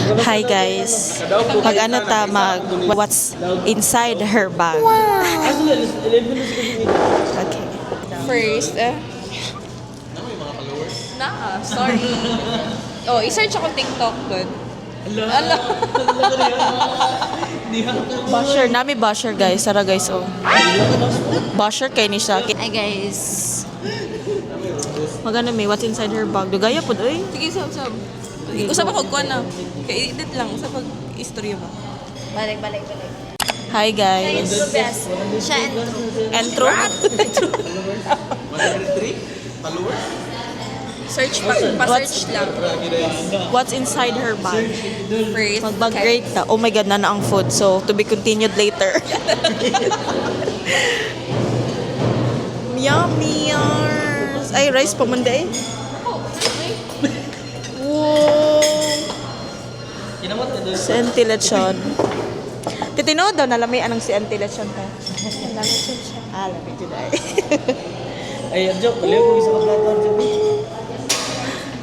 Hi guys. Mag-ano ta mag what's inside her bag. Okay. First, sorry. Oh, i-search ako TikTok doon. Ala. Basher, nami basher guys. Sara guys oh. Basher kay ni siya. Hi guys. Magana may what's inside her bag. Dugaya pud oy. Sige, sab. Usap ako kuha na. Kaya edit lang. Usap pag istorya ba? Balik. Hi guys. Siya Entro. search pa-search lang. What's inside her bag? First, Mag-grade ta. Oh my god, na ang food. So, to be continued later. Yummy. Ay, rice pa man day. Wow. Si Auntie Lechon. Titinood daw, nalami anong si Auntie Lechon ka? Lami siya. Lami siya dahil. Ay, ang joke, pala ko isa ka plato ang joke.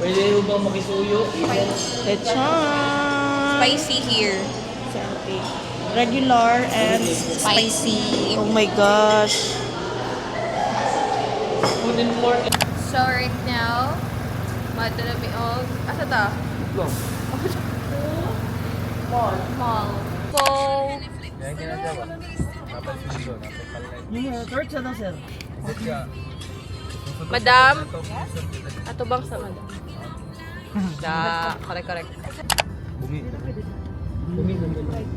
Pwede yung bang makisuyo? Lechon. spicy here. Si Auntie. Regular and spicy. Oh my gosh. So right now, madalami og asa ta? Mall. So, Search na sir. Madam, ato bang sa madam? Correct. Bumi.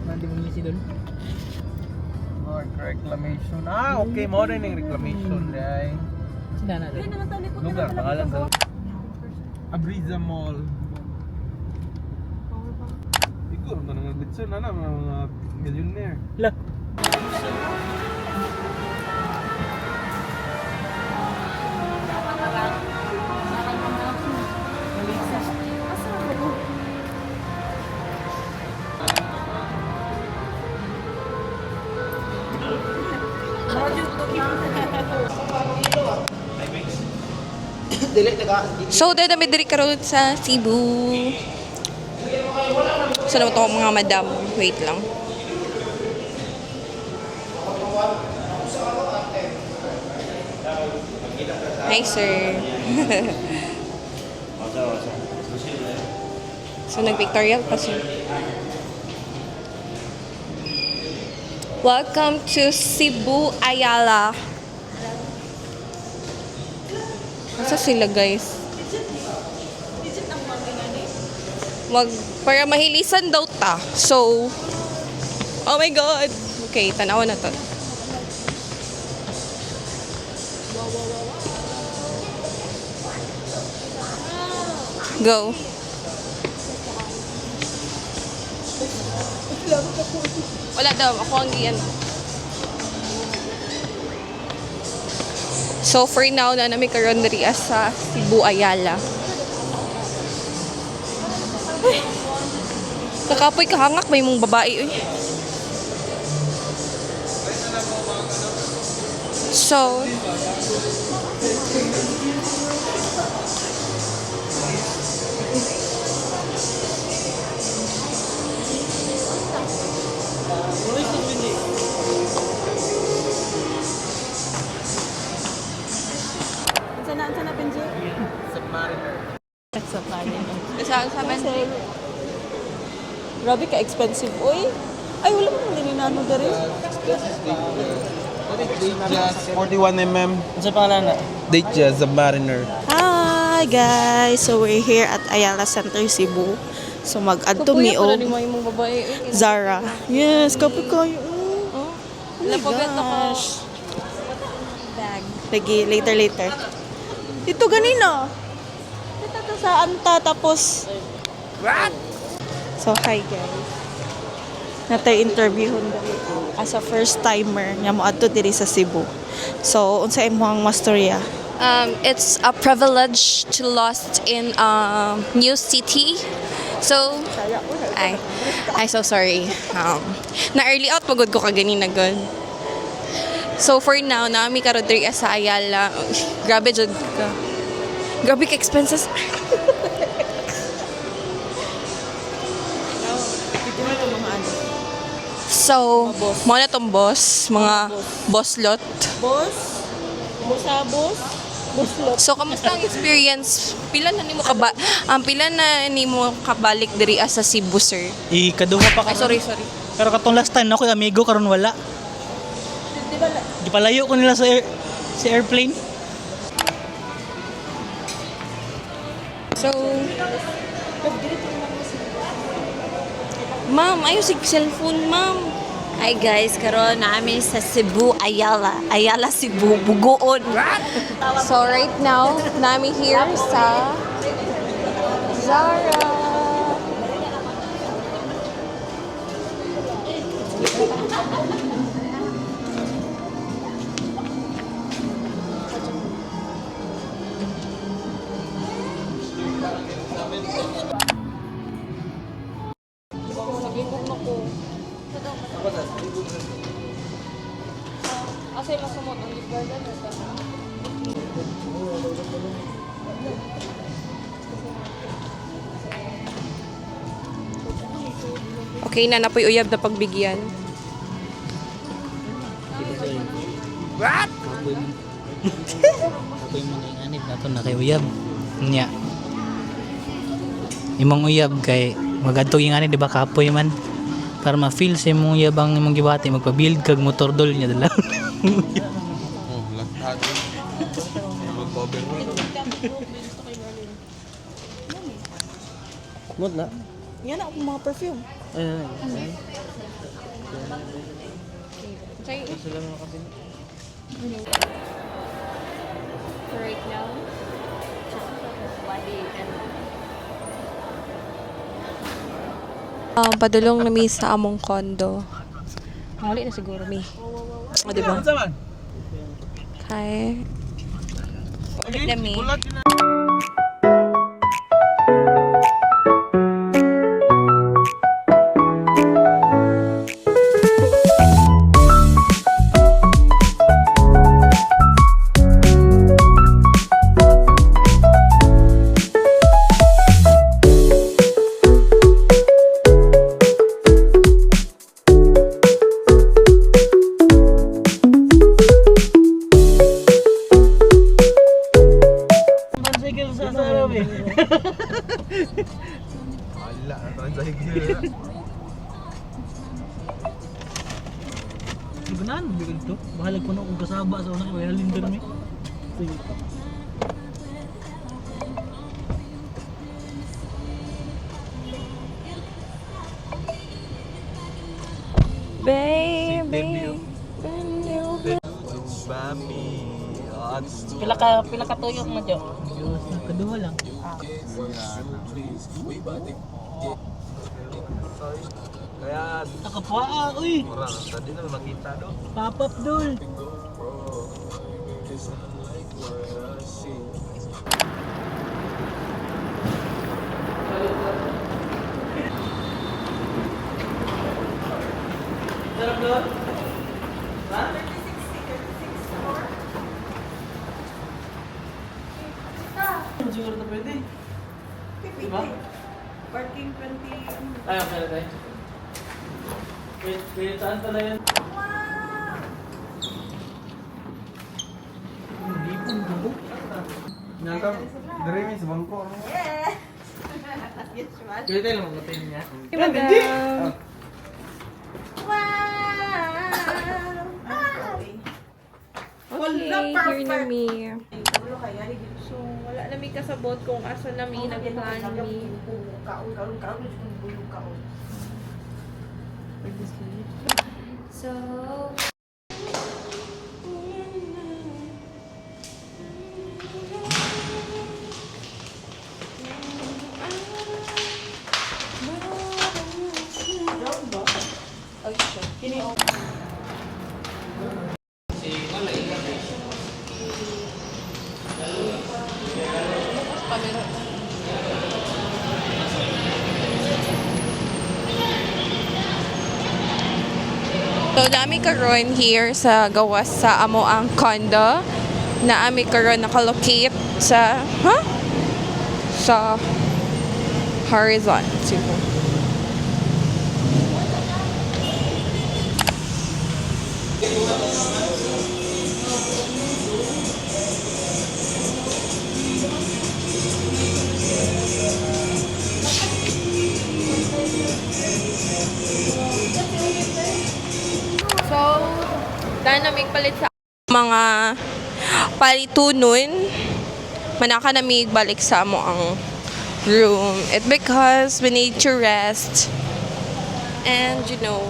Nanti mo ngisi doon. Reclamation. Okay. Mo rin yung reclamation. Day. Sila na rin. Lugar. Pangalan doon. Abriza Mall. Siguro na nga bitso na mga millionaire. Lah. So, dahil na diri karon sa Cebu. So, naman ito mga madam. Wait lang. Hi, sir. So, nag-pictorial pa siya. Welcome to Cebu, Ayala. Asa sila, guys? Para mahilisan daw ta. So, oh my God. Okay, tanawan na to. Go. Wala daw. Ako ang giyan. So, for now, na namin karon diri sa Cebu, Ayala. Kakapoy kahangak, may mong babae. So, Saan na Benji? Submariner. sa man. Grabe ka expensive. Uy. Ay, wala mo nang ninano dari. Just 41mm. Ano sa pangalan na? Date Jazz, Submariner. Hi guys. So we're here at Ayala Center, Cebu. So mag-add to me Kapuya og pala ni mong babae. Zara. Yes, kapag kayo. Oh. my Napabenta ko. gosh. Bag. Lagi, later. Ito ganina. Ito sa Anta, tapos... So, hi guys. Natay interview as a first timer nga mo adto diri sa Cebu. So, unsa imong mastorya? It's a privilege to lost in new city. So, I so sorry. Na early out pagod ko kaganina good. So for now, nami karon diri sa Ayala. Grabe jud ka. Grabe ka expenses. So, mo na tong boss, mga boss lot. Boss? Busabos? Buslot. So, kamusta ang experience? Pila na nimo kabalik diri sa Cebu, sir? Ikaduha pa Ay, ka. sorry. Pero katong last time ako amigo karon wala. Di ba, Gipalayo ko nila sa airplane. So, ma'am, ayaw sig cellphone, ma'am. Hi guys, karon namin sa Cebu, Ayala Cebu, Bugoon. So, right now, nami here sa Zara. Asay masumot ang garden ito. Okay na, napoy uyab na pagbigyan. Ako yung mga inganit nato na kay uyab. Nya. Imong uyab kay magadtog inganit di ba kapoy man. Para ma-feel sa imong uyab ang imong gibati magpa-build kag motor dol niya dala. Oh, lahat. Mag-cover mo. Mod na. yan ako mga perfume. Okay. Right now. Padulong na mi sa among condo. Mali na siguro mi. O, diba? Ano man? Okay. Ulit na mi. Bulat yun na. Motorcycle sa sarap eh. Wala, tricycle. Ibanan mo dito. Bahalag ko na kung kasaba sa una kay halin dami. Sige. Baby. Bami. Pila ka tuyok mo jo? Diyos na kaduha lang. Kaya, Nakapaa uy. orang tadi na makita do. Pop-up dul. Sarap doon? Ha? Siguro na pwede. Diba? Parking 20. Ay, okay, okay. Wait, saan pala yan? Hindi po, dugo. Nyata, dari mi sa bangko. Yes, man. Pwede lang magkatay niya. Madam. Okay, here na mi. So, wala na may kasabot kung asa na may nag-plan mi. So, So, nami karon here sa gawas sa amo ang condo na ami karon nakalocate sa sa horizon Cebu. So, dahil na may palit sa mga palitunon, manaka na may balik sa mo ang room. It because we need to rest and, you know,